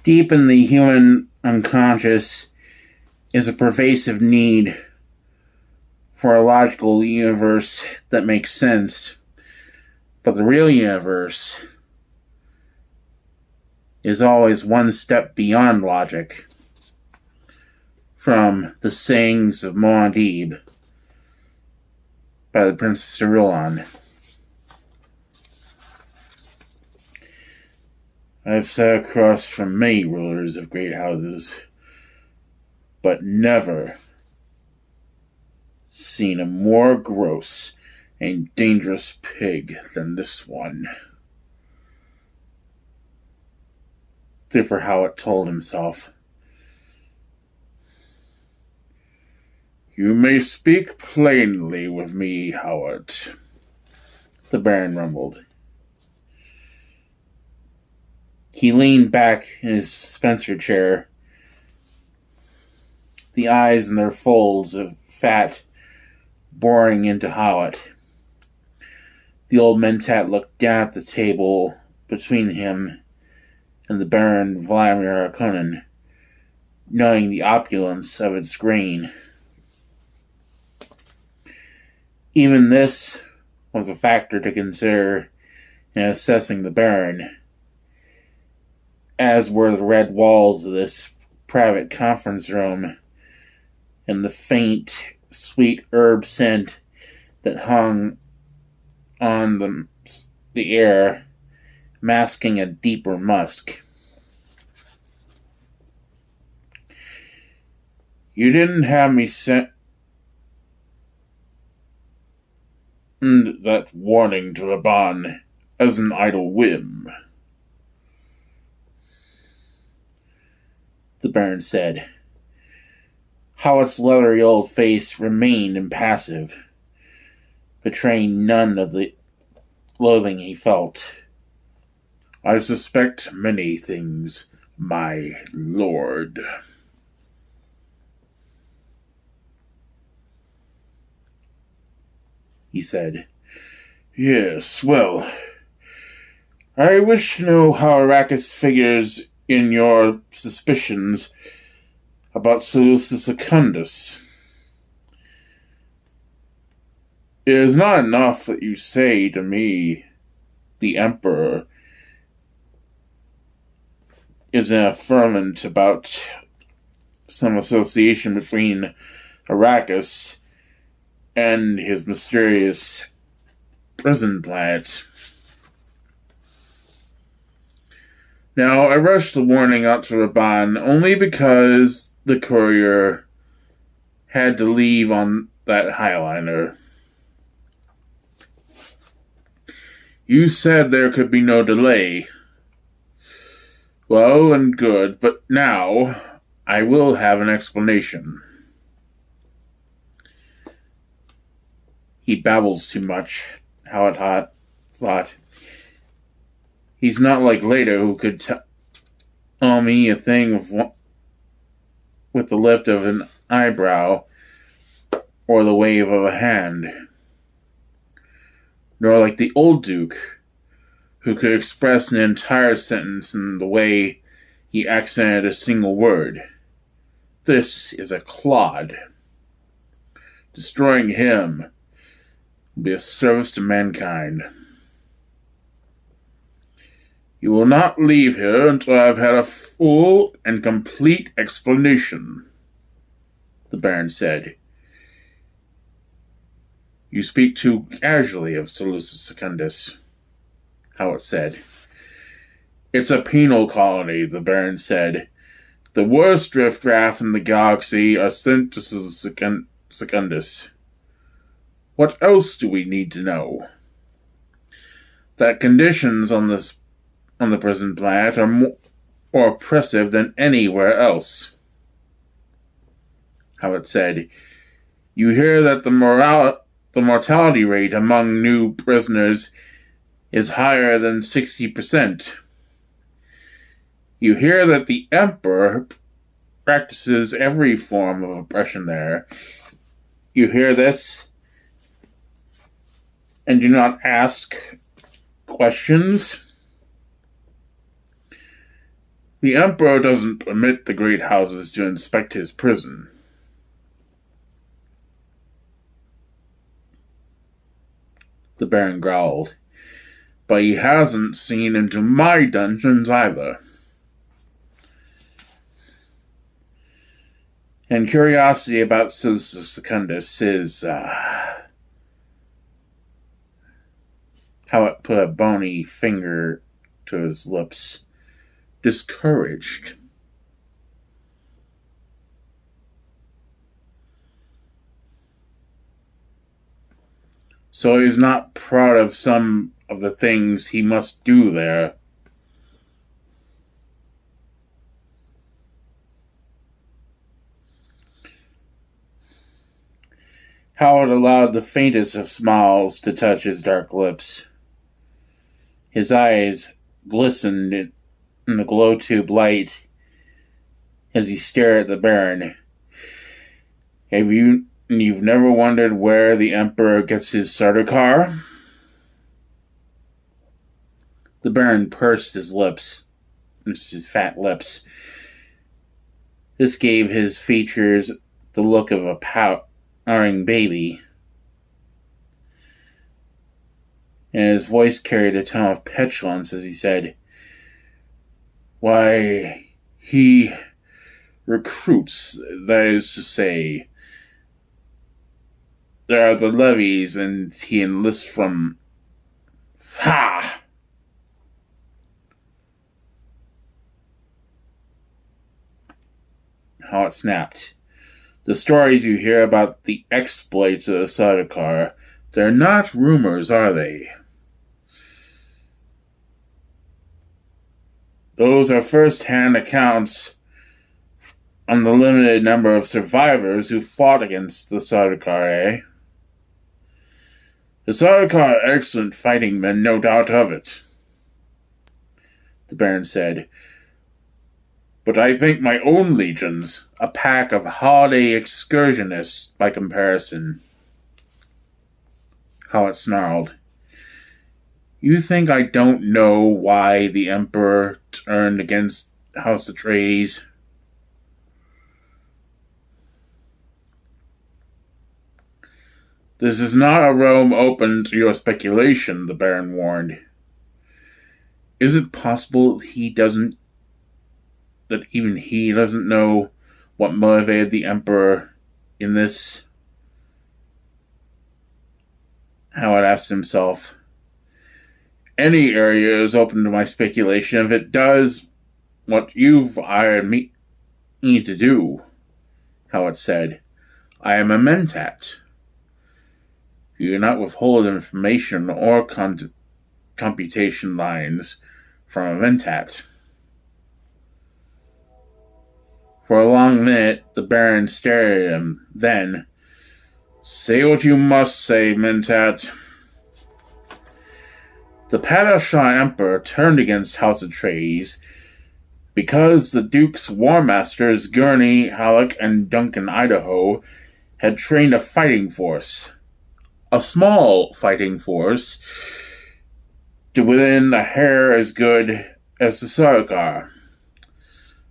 Deep in the human unconscious is a pervasive need for a logical universe that makes sense, but the real universe is always one step beyond logic. From the sayings of Muad'Dib by the Princess Irulan. I have sat across from many rulers of great houses, but never seen a more gross and dangerous pig than this one. Thufir Hiwat told himself. You may speak plainly with me, Hiwat, the Baron rumbled. He leaned back in his Spencer chair, the eyes in their folds of fat boring into Hiwat. The old Mentat looked down at the table between him and the Baron Vladimir Harkonnen, knowing the opulence of its grain. Even this was a factor to consider in assessing the Baron, as were the red walls of this private conference room and the faint, sweet herb scent that hung on the air, masking a deeper musk. You didn't have me sent that warning to Raban as an idle whim, the Baron said. Hiwat's leathery old face remained impassive, betraying none of the loathing he felt. I suspect many things, my lord. He said. Yes, well, I wish to know how Arrakis figures in your suspicions about Salusa Sukundis. It is not enough that you say to me the Emperor is in a ferment about some association between Arrakis and his mysterious prison planet. Now, I rushed the warning out to Raban only because the courier had to leave on that Highliner. You said there could be no delay. Well and good, but now I will have an explanation. He babbles too much, Hiwat thought. He's not like Leto, who could tell me a thing with the lift of an eyebrow or the wave of a hand. Nor like the old Duke, who could express an entire sentence in the way he accented a single word. This is a clod. Destroying him will be a service to mankind. You will not leave here until I have had a full and complete explanation, the Baron said. You speak too casually of Salusa Sukundis, Hiwat said. It's a penal colony, the Baron said. The worst riffraff in the galaxy are sent to Salusa Sukundis. What else do we need to know? That conditions on the prison planet are more oppressive than anywhere else, Hiwat said. You hear that the mortality rate among new prisoners is higher than 60%. You hear that the Emperor practices every form of oppression there. You hear this and do not ask questions. The Emperor doesn't permit the great houses to inspect his prison. The Baron growled. But he hasn't seen into my dungeons either. And curiosity about Salusa Sukundis is, how it put a bony finger to his lips. Discouraged. So he's not proud of some of the things he must do there. Howard allowed the faintest of smiles to touch his dark lips. His eyes glistened in the glow tube light as he stared at the Baron. You've never wondered where the Emperor gets his Sardaukar? The Baron pursed his fat lips. This gave his features the look of a pouting baby, and his voice carried a tone of petulance as he said, "Why, he recruits, that is to say, there are the levies, and he enlists from... Ha!" How it snapped. The stories you hear about the exploits of the Sardaukar, they're not rumors, are they? Those are first-hand accounts on the limited number of survivors who fought against the Sardaukar, eh? The Sardaukar are excellent fighting men, no doubt of it, the Baron said. But I think my own legions a pack of holiday excursionists by comparison. Howard snarled. You think I don't know why the Emperor turned against House Atreides? This is not a realm open to your speculation, the Baron warned. Is it possible that even he doesn't know what motivated the Emperor in this? Howard asked himself. Any area is open to my speculation if it does what you've hired me to do, Howard said. I am a Mentat. You do not withhold information or computation lines from a Mentat. For a long minute, the Baron stared at him. Then, say what you must say, Mentat. The Padishah Emperor turned against House Atreides because the Duke's War Masters Gurney, Halleck, and Duncan Idaho had trained a fighting force. A small fighting force to within a hair as good as the Sardaukar.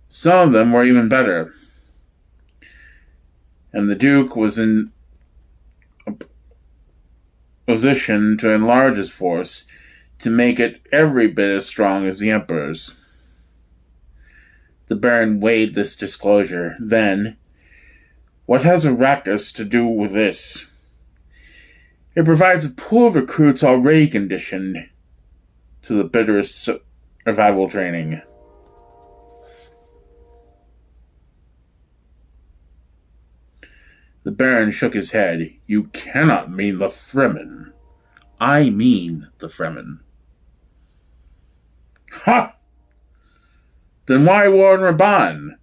Some of them were even better. And the Duke was in a position to enlarge his force to make it every bit as strong as the Emperor's. The Baron weighed this disclosure. Then, what has Arrakis to do with this? It provides a pool of recruits already conditioned to the bitterest survival training. The Baron shook his head. You cannot mean the Fremen. I mean the Fremen. Ha! Then why warn Raban?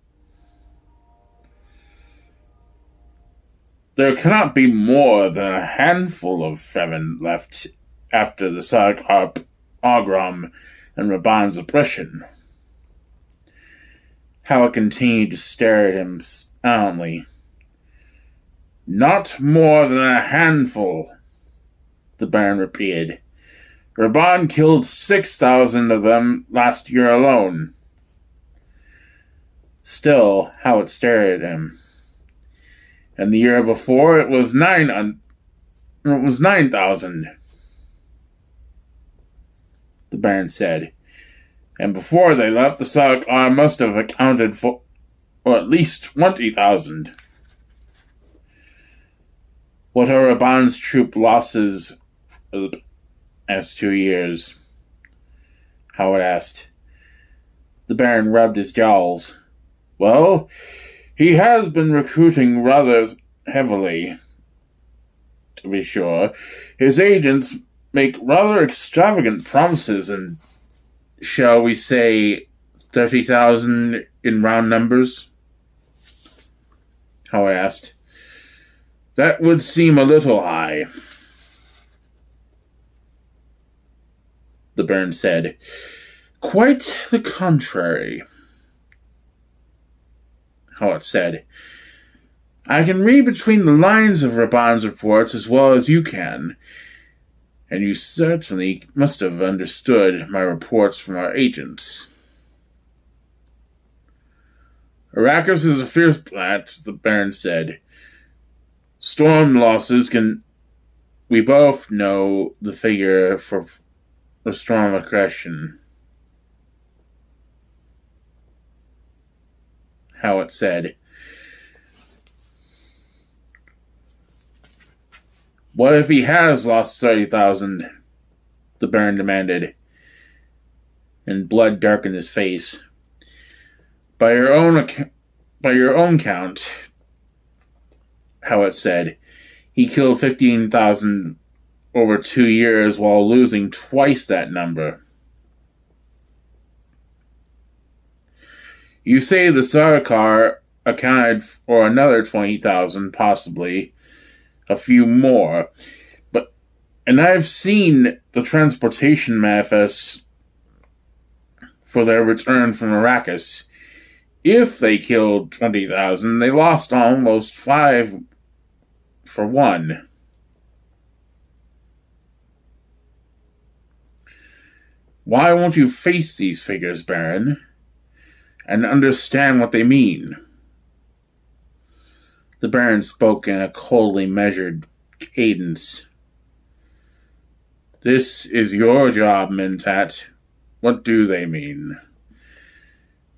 There cannot be more than a handful of Fremen left after the Sardaukar pogrom and Raban's oppression. Howard continued to stare at him silently. Not more than a handful, the Baron repeated. Raban killed 6,000 of them last year alone. Still, Howard stared at him. And the year before, it was 9,000. The Baron said. And before they left, the Sarkar must have accounted for at least 20,000. What are Raban's troop losses for the past 2 years? Howard asked. The Baron rubbed his jowls. Well, he has been recruiting rather heavily, to be sure. His agents make rather extravagant promises, and shall we say 30,000 in round numbers? Howard asked. That would seem a little high, the Baron said. Quite the contrary, Howard said. I can read between the lines of Raban's reports as well as you can, and you certainly must have understood my reports from our agents. Arrakis is a fierce planet, the Baron said. Storm losses can... We both know the figure for a storm aggression, Howard said. What if he has lost 30,000? The Baron demanded, and blood darkened his face. By your own count, Howard said, he killed 15,000 over 2 years while losing twice that number. You say the Sarkar accounted for another 20,000, possibly a few more, and I've seen the transportation manifests for their return from Arrakis. If they killed 20,000, they lost almost 5 for 1. Why won't you face these figures, Baron, and understand what they mean? The Baron spoke in a coldly measured cadence. This is your job, Mentat. What do they mean?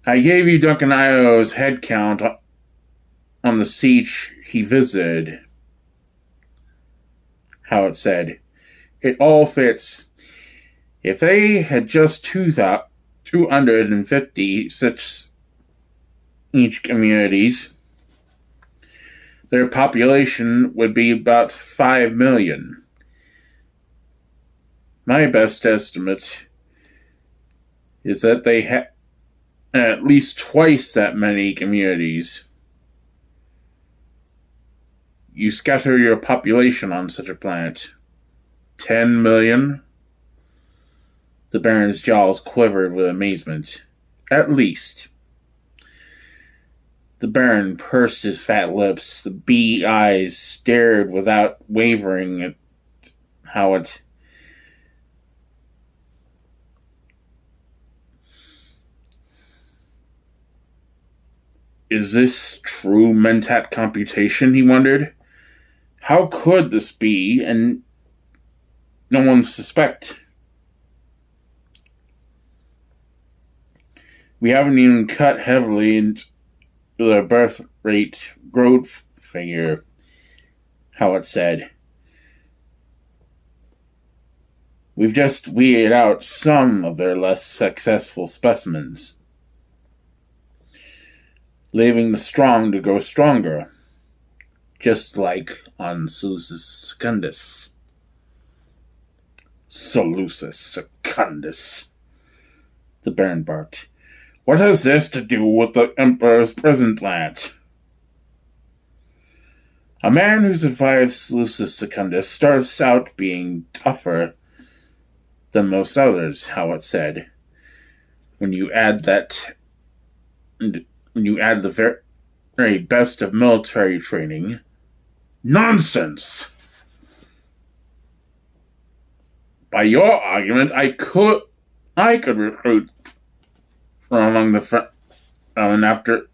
I gave you Duncan Io's head count on the siege he visited, Howard said. It all fits. If they had just 250 such each communities, their population would be about 5 million. My best estimate is that they have at least twice that many communities. You scatter your population on such a planet. 10 million? The Baron's jaws quivered with amazement. At least. The Baron pursed his fat lips. The bee eyes stared without wavering at Howard. Is this true Mentat computation, he wondered? How could this be, and no one suspect? We haven't even cut heavily into the birth rate growth figure, Howard said. We've just weeded out some of their less successful specimens, leaving the strong to grow stronger, just like on Salusa Sukundis. Salusa Sukundis, the Baron barked. What has this to do with the Emperor's prison plant? A man who survives Salusa Sukundis starts out being tougher than most others, Howard said. When you add the very best of military training. Nonsense! By your argument, I could recruit from among the front, and after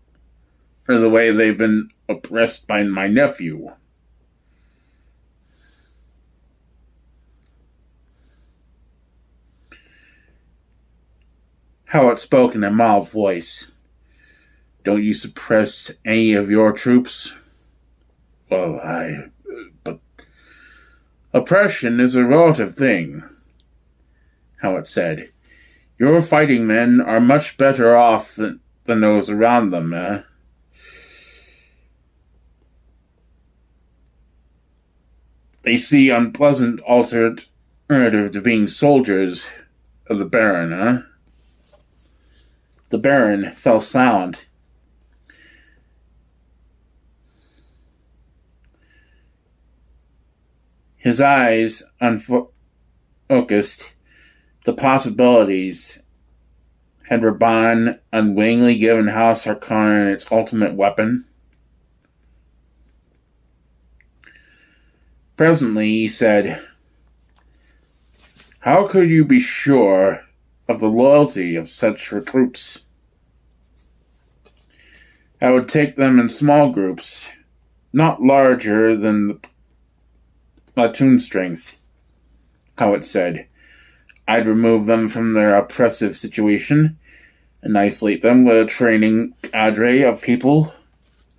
or the way they've been oppressed by my nephew. Hiwat spoke in a mild voice. Don't you suppress any of your troops? Well, but oppression is a relative thing, Hiwat said. Your fighting men are much better off than those around them, eh? They see unpleasant alternative to being soldiers of the Baron, eh? The Baron fell silent. His eyes unfocused. The possibilities. Had Raban unwittingly given House Harkonnen its ultimate weapon? Presently he said, how could you be sure of the loyalty of such recruits? I would take them in small groups, not larger than the platoon strength, Hiwat said. I'd remove them from their oppressive situation and isolate them with a training cadre of people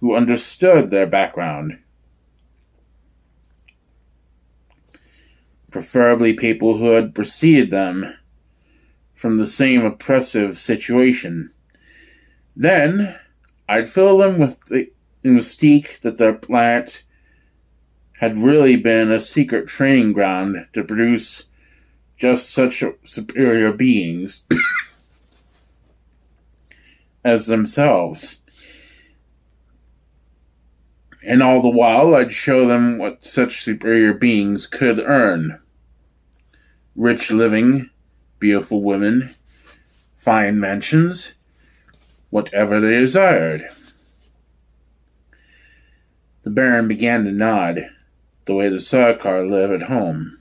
who understood their background. Preferably people who had preceded them from the same oppressive situation. Then, I'd fill them with the mystique that their planet had really been a secret training ground to produce just such superior beings as themselves. And all the while, I'd show them what such superior beings could earn. Rich living, beautiful women, fine mansions, whatever they desired. The Baron began to nod, the way the Sarkar live at home.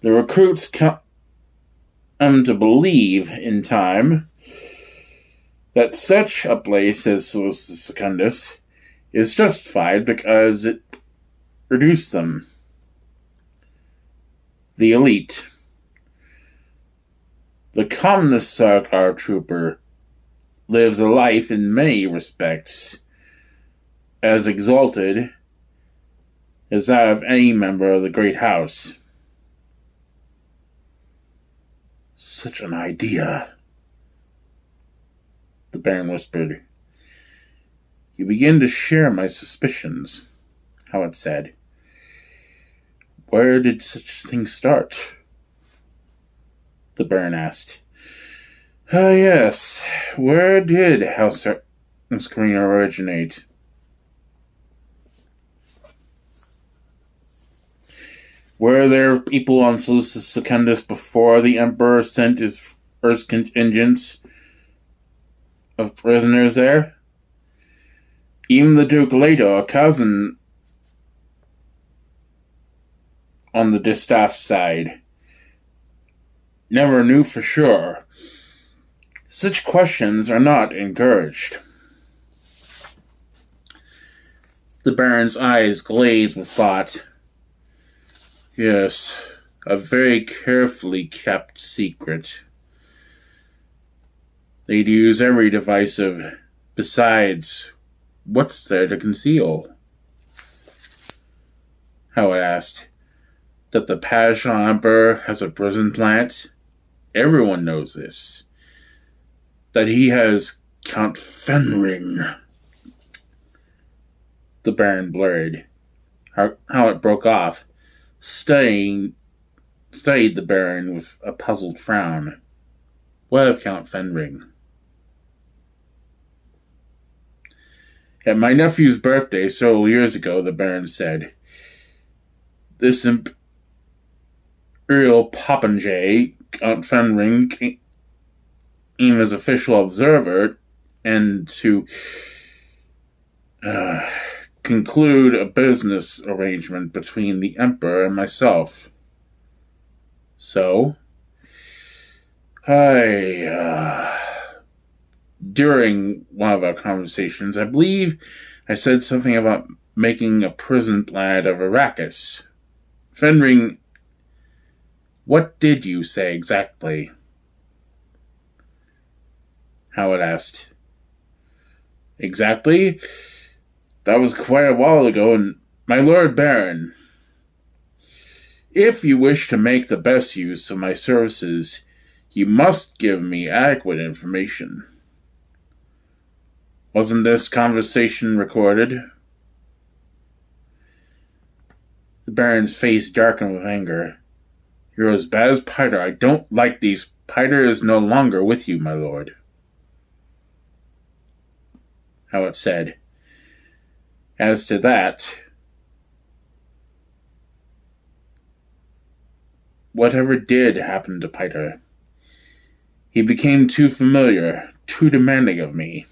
The recruits come to believe in time that such a place as Salusa Sukundis is justified because it reduced them. The elite. The commonest Sarkar trooper lives a life in many respects as exalted as that of any member of the great house. Such an idea, the Baron whispered. You begin to share my suspicions, Hiwat said. Where did such things start? The Baron asked. Yes, where did House Harkonnen originate? Were there people on Salusa Sukundis before the Emperor sent his first contingents of prisoners there? Even the Duke Leto, a cousin on the distaff side, never knew for sure. Such questions are not encouraged. The Baron's eyes glazed with thought. Yes, a very carefully kept secret. They'd use every device of, besides, what's there to conceal? Hiwat asked. That the Pasha Emperor has a prison plant? Everyone knows this. That he has Count Fenring. The Baron blurred. Hiwat broke off, studied the Baron with a puzzled frown. What of Count Fenring? At my nephew's birthday several years ago, the Baron said, this imperial popinjay, Count Fenring, came as official observer and to conclude a business arrangement between the Emperor and myself. So, during one of our conversations, I believe I said something about making a prison planet of Arrakis. Fenring, what did you say exactly? Howard asked. Exactly? That was quite a while ago, and my Lord Baron, if you wish to make the best use of my services, you must give me adequate information. Wasn't this conversation recorded? The Baron's face darkened with anger. You're as bad as Piter. I don't like these. Piter is no longer with you, my lord. Howard said. As to that, whatever did happen to Piter, he became too familiar, too demanding of me,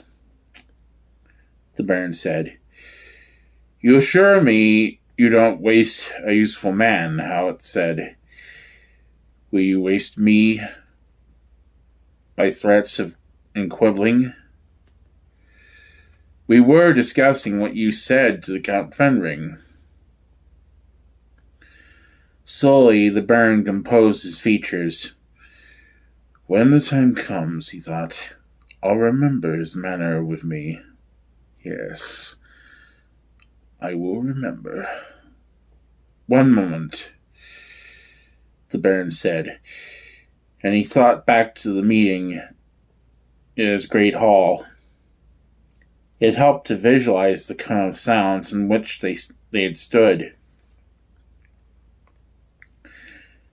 the Baron said. You assure me you don't waste a useful man, Howard said. Will you waste me by threats and quibbling? We were discussing what you said to Count Fenring. Slowly, the Baron composed his features. When the time comes, he thought, I'll remember his manner with me. Yes, I will remember. One moment, the Baron said, and he thought back to the meeting in his great hall. It helped to visualize the kind of silence in which they had stood.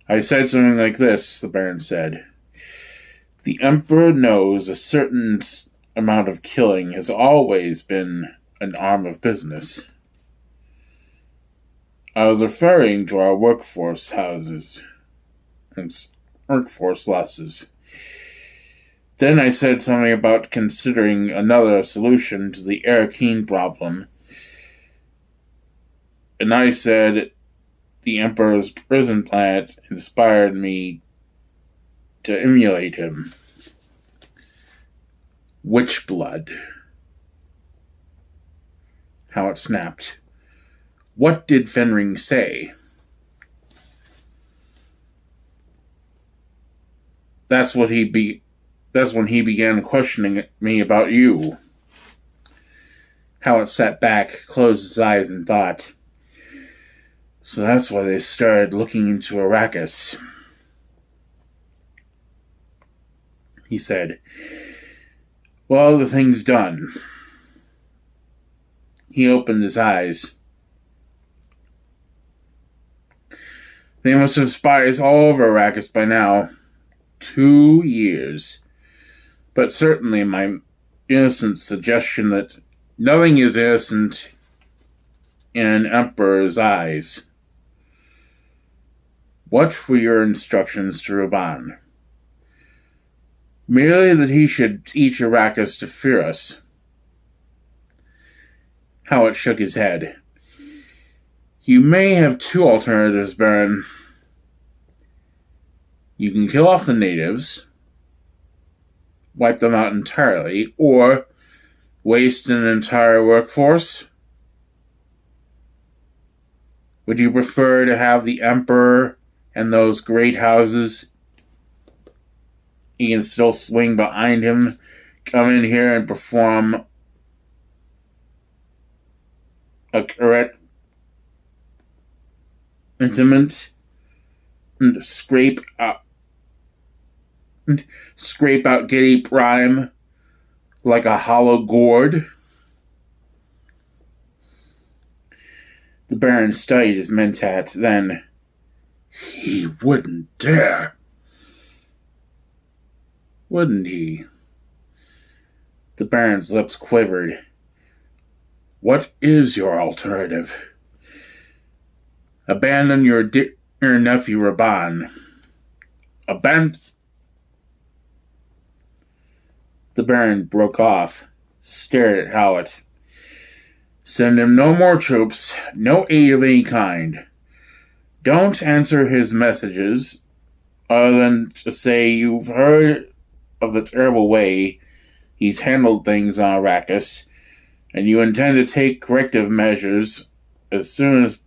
I said something like this, the Baron said. The Emperor knows a certain amount of killing has always been an arm of business. I was referring to our workforce houses and workforce losses. Then I said something about considering another solution to the Arrakis problem. And I said the Emperor's prison planet inspired me to emulate him. Witch blood. How it snapped. What did Fenring say? That's when he began questioning me about you. Howard sat back, closed his eyes, and thought. So that's why they started looking into Arrakis. He said, well, the thing's done. He opened his eyes. They must have spies all over Arrakis by now. 2 years. But certainly my innocent suggestion that nothing is innocent in an emperor's eyes. What were your instructions to Raban? Merely that he should teach Arrakis to fear us. Howard shook his head. You may have two alternatives, Baron. You can kill off the natives, wipe them out entirely, or waste an entire workforce. Would you prefer to have the Emperor and those great houses he can still swing behind him come in here and perform a correct intimate and scrape out Giddy Prime like a hollow gourd? The Baron studied his Mentat, then, he wouldn't dare. Wouldn't he? The Baron's lips quivered. What is your alternative? Abandon your dear nephew Raban. The Baron broke off, stared at Howard. Send him no more troops, no aid of any kind. Don't answer his messages, other than to say you've heard of the terrible way He's handled things on Arrakis, and you intend to take corrective measures as soon as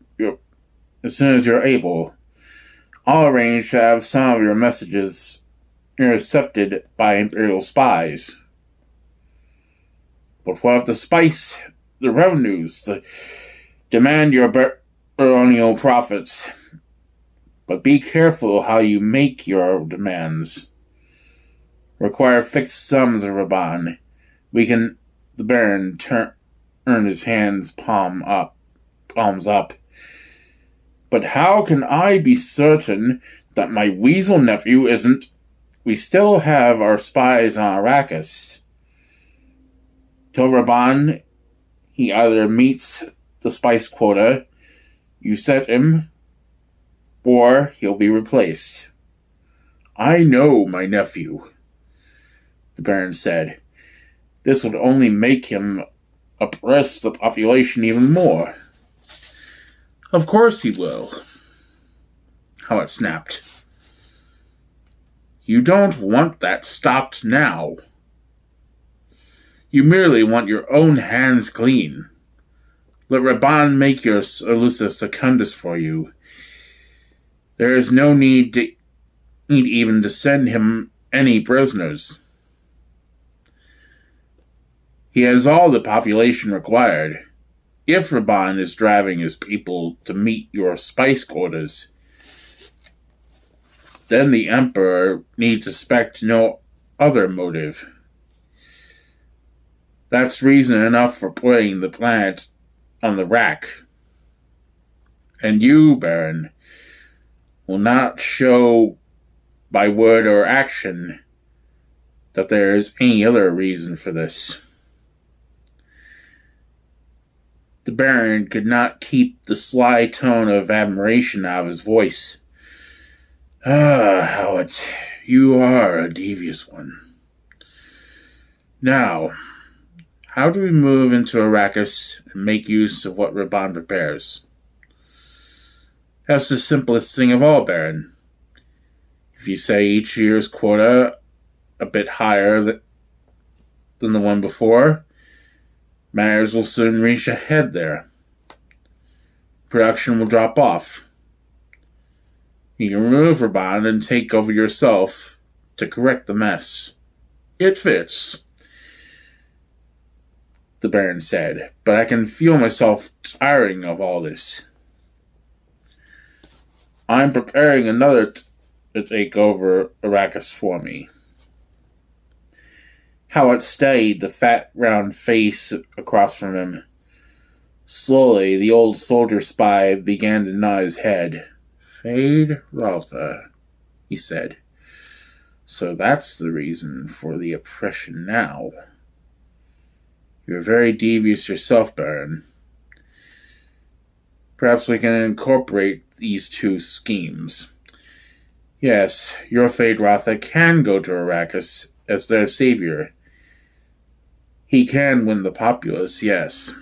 you're able. I'll arrange to have some of your messages intercepted by Imperial spies. But what of the revenues, demand your baronial profits? But be careful how you make your demands. Require fixed sums of Raban. The Baron turned his palms up. But how can I be certain that my weasel nephew isn't? We still have our spies on Arrakis. Till Raban, he either meets the spice quota you set him, or he'll be replaced. I know my nephew, the Baron said. This would only make him oppress the population even more. Of course he will. Hiwat snapped. You don't want that stopped now. You merely want your own hands clean. Let Raban make your Salusa Sukundis for you. There is no need even to send him any prisoners. He has all the population required. If Raban is driving his people to meet your spice quotas, then the Emperor need suspect no other motive. That's reason enough for putting the planet on the rack. And you, Baron, will not show by word or action that there is any other reason for this. The Baron could not keep the sly tone of admiration out of his voice. Hiwat, you are a devious one. Now, how do we move into Arrakis and make use of what Raban prepares? That's the simplest thing of all, Baron. If you say each year's quota a bit higher than the one before, matters will soon reach a head there. Production will drop off. You can remove Raban and take over yourself to correct the mess. It fits, the Baron said, but I can feel myself tiring of all this. I'm preparing another to take over Arrakis for me. Hiwat studied the fat, round face across from him. Slowly, the old soldier spy began to nod his head. Fade Raltha, he said. So that's the reason for the oppression now. You're very devious yourself, Baron. Perhaps we can incorporate these two schemes. Yes, your Fade Raltha can go to Arrakis as their savior. He can win the populace, yes.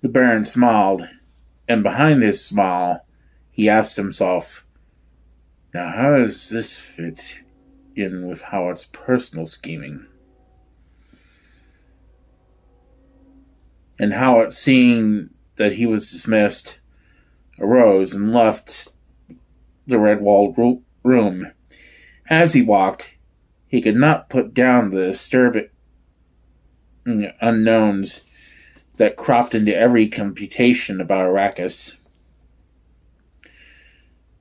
The Baron smiled, and behind his smile, he asked himself, now how does this fit in with Hiwat's personal scheming? And Hiwat, seeing that he was dismissed, arose and left the red-walled room. As he walked, he could not put down the disturbing unknowns that cropped into every computation about Arrakis.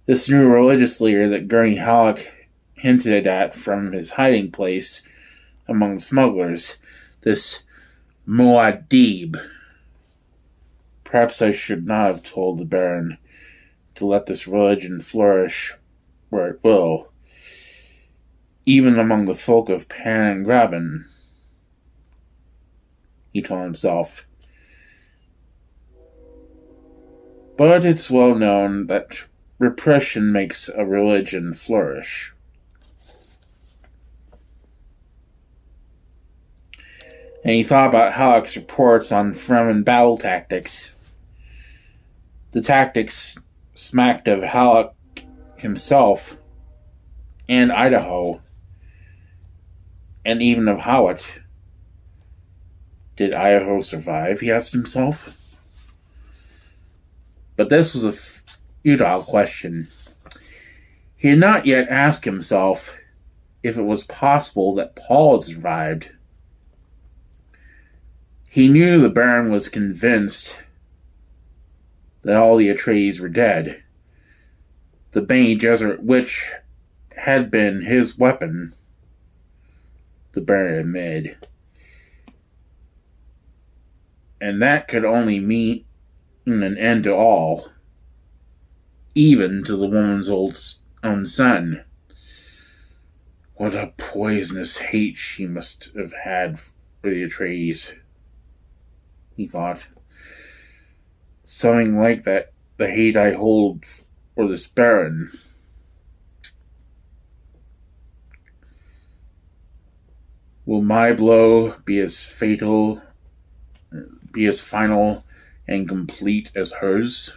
This new religious leader that Gurney Halleck hinted at from his hiding place among smugglers, this Muad'Dib. Perhaps I should not have told the Baron to let this religion flourish where it will, even among the folk of Pan and Graben, he told himself. But it's well known that repression makes a religion flourish. And he thought about Halleck's reports on Fremen battle tactics. The tactics smacked of Halleck himself and Idaho. And even of Hiwat, did Idaho survive, he asked himself. But this was a futile question. He had not yet asked himself if it was possible that Paul had survived. He knew the Baron was convinced that all the Atreides were dead. The Bene Gesserit Witch had been his weapon, the Baron admitted. And that could only mean an end to all, even to the woman's own son. What a poisonous hate she must have had for the Atreides, he thought. Something like that, the hate I hold for this Baron. Will my blow be as fatal, be as final and complete as hers?